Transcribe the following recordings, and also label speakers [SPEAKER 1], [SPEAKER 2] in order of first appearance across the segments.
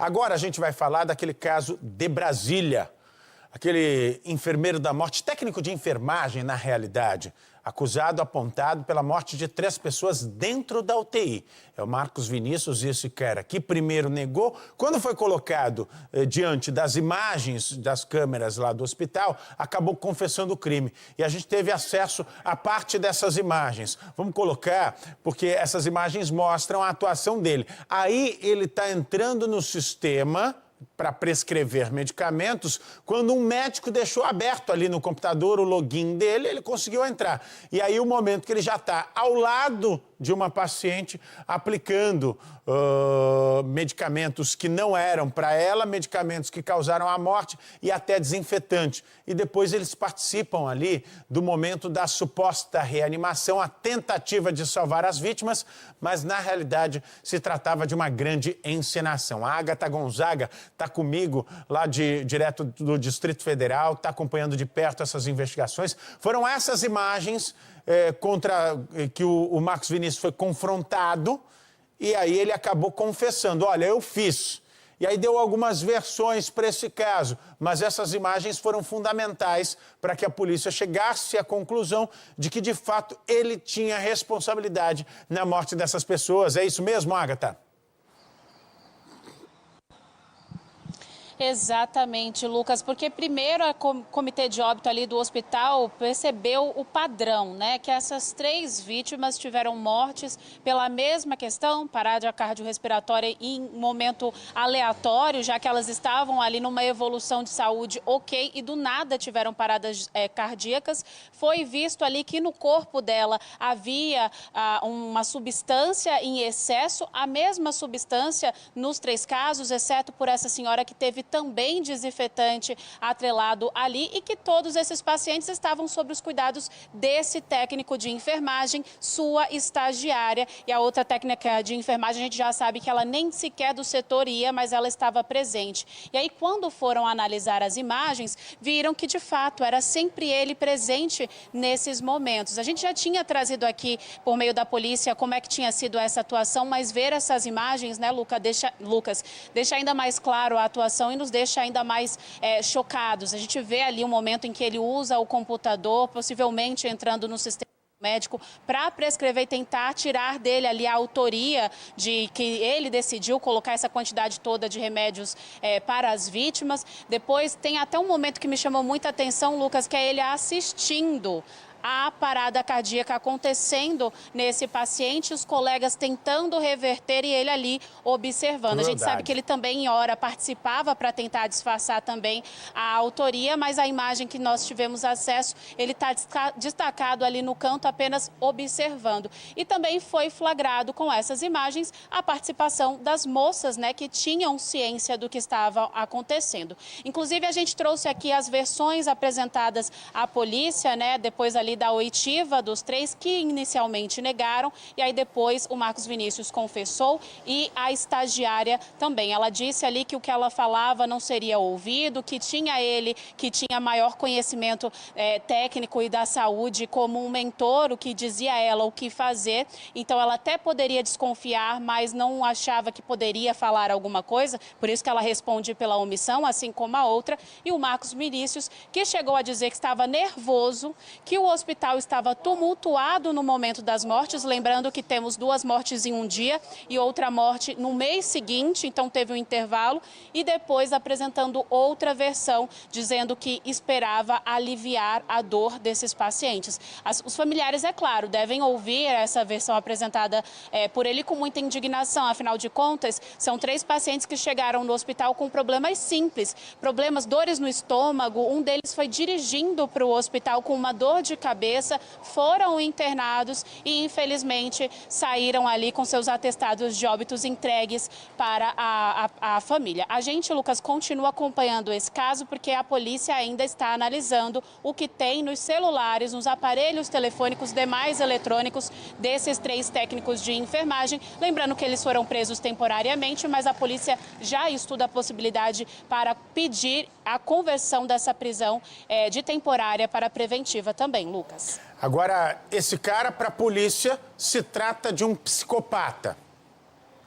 [SPEAKER 1] Agora a gente vai falar daquele caso de Brasília. Aquele enfermeiro da morte, técnico de enfermagem na realidade, acusado, apontado pela morte de 3 pessoas dentro da UTI. É o Marcos Vinícius, esse cara que primeiro negou, quando foi colocado diante das imagens das câmeras lá do hospital, acabou confessando o crime. E a gente teve acesso a parte dessas imagens. Vamos colocar, porque essas imagens mostram a atuação dele. Aí ele está entrando no sistema para prescrever medicamentos, quando um médico deixou aberto ali no computador o login dele, ele conseguiu entrar. E aí o momento que ele já está ao lado de uma paciente aplicando medicamentos que não eram para ela, medicamentos que causaram a morte e até desinfetante. E depois eles participam ali do momento da suposta reanimação, a tentativa de salvar as vítimas, mas na realidade se tratava de uma grande encenação. A Agatha Gonzaga está comigo lá direto do Distrito Federal, está acompanhando de perto essas investigações. Foram essas imagens que o Marcos Vinícius foi confrontado e aí ele acabou confessando, olha, eu fiz. E aí deu algumas versões para esse caso, mas essas imagens foram fundamentais para que a polícia chegasse à conclusão de que, de fato, ele tinha responsabilidade na morte dessas pessoas. É isso mesmo, Agatha?
[SPEAKER 2] Exatamente, Lucas, porque primeiro o comitê de óbito ali do hospital percebeu o padrão, né? Que essas 3 vítimas tiveram mortes pela mesma questão, parada cardiorrespiratória em momento aleatório, já que elas estavam ali numa evolução de saúde ok e do nada tiveram paradas cardíacas. Foi visto ali que no corpo dela havia uma substância em excesso, a mesma substância nos 3 casos, exceto por essa senhora que teve também desinfetante atrelado ali e que todos esses pacientes estavam sob os cuidados desse técnico de enfermagem, sua estagiária. E a outra técnica de enfermagem, a gente já sabe que ela nem sequer do setor ia, mas ela estava presente. E aí, quando foram analisar as imagens, viram que, de fato, era sempre ele presente nesses momentos. A gente já tinha trazido aqui, por meio da polícia, como é que tinha sido essa atuação, mas ver essas imagens, né, Lucas, deixa ainda mais claro a atuação e nos deixa ainda mais chocados. A gente vê ali um momento em que ele usa o computador, possivelmente entrando no sistema médico para prescrever e tentar tirar dele ali a autoria de que ele decidiu colocar essa quantidade toda de remédios para as vítimas. Depois tem até um momento que me chamou muita atenção, Lucas, que é ele assistindo a parada cardíaca acontecendo nesse paciente, os colegas tentando reverter e ele ali observando. A gente sabe que ele também, em hora, participava para tentar disfarçar também a autoria, mas a imagem que nós tivemos acesso, ele está destacado ali no canto apenas observando. E também foi flagrado com essas imagens a participação das moças, né, que tinham ciência do que estava acontecendo. Inclusive, a gente trouxe aqui as versões apresentadas à polícia, né, depois ali da oitiva dos 3 que inicialmente negaram e aí depois o Marcos Vinícius confessou e a estagiária também. Ela disse ali que o que ela falava não seria ouvido, que tinha ele, que tinha maior conhecimento técnico e da saúde como um mentor, o que dizia a ela o que fazer. Então ela até poderia desconfiar, mas não achava que poderia falar alguma coisa, por isso que ela responde pela omissão, assim como a outra. E o Marcos Vinícius, que chegou a dizer que estava nervoso, que o hospital estava tumultuado no momento das mortes, lembrando que temos 2 mortes em um dia e outra morte no mês seguinte, então teve um intervalo, e depois apresentando outra versão, dizendo que esperava aliviar a dor desses pacientes. Os familiares, é claro, devem ouvir essa versão apresentada por ele com muita indignação, afinal de contas, são 3 pacientes que chegaram no hospital com problemas simples, dores no estômago, um deles foi dirigindo para o hospital com uma dor de cabeça, foram internados e, infelizmente, saíram ali com seus atestados de óbitos entregues para a família. A gente, Lucas, continua acompanhando esse caso porque a polícia ainda está analisando o que tem nos celulares, nos aparelhos telefônicos, demais eletrônicos desses 3 técnicos de enfermagem. Lembrando que eles foram presos temporariamente, mas a polícia já estuda a possibilidade para pedir a conversão dessa prisão de temporária para preventiva também, Lucas.
[SPEAKER 1] Agora, esse cara, para a polícia, se trata de um psicopata.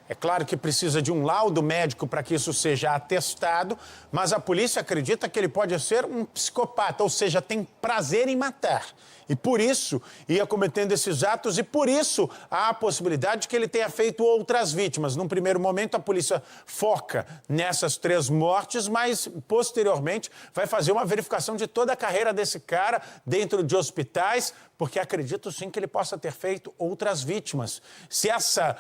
[SPEAKER 1] É claro que precisa de um laudo médico para que isso seja atestado, mas a polícia acredita que ele pode ser um psicopata, ou seja, tem prazer em matar. E por isso ia cometendo esses atos e por isso há a possibilidade de que ele tenha feito outras vítimas. Num primeiro momento, a polícia foca nessas 3 mortes, mas posteriormente vai fazer uma verificação de toda a carreira desse cara dentro de hospitais, porque acredito sim que ele possa ter feito outras vítimas. Se essa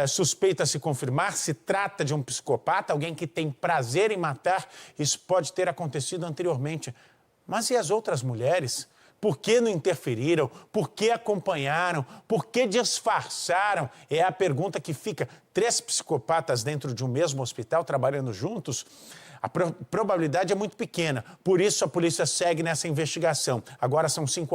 [SPEAKER 1] suspeita se confirmar, se trata de um psicopata, alguém que tem prazer em matar, isso pode ter acontecido anteriormente. Mas e as outras mulheres? Por que não interferiram? Por que acompanharam? Por que disfarçaram? É a pergunta que fica. 3 psicopatas dentro de um mesmo hospital trabalhando juntos? A probabilidade é muito pequena. Por isso a polícia segue nessa investigação. Agora são 5 horas.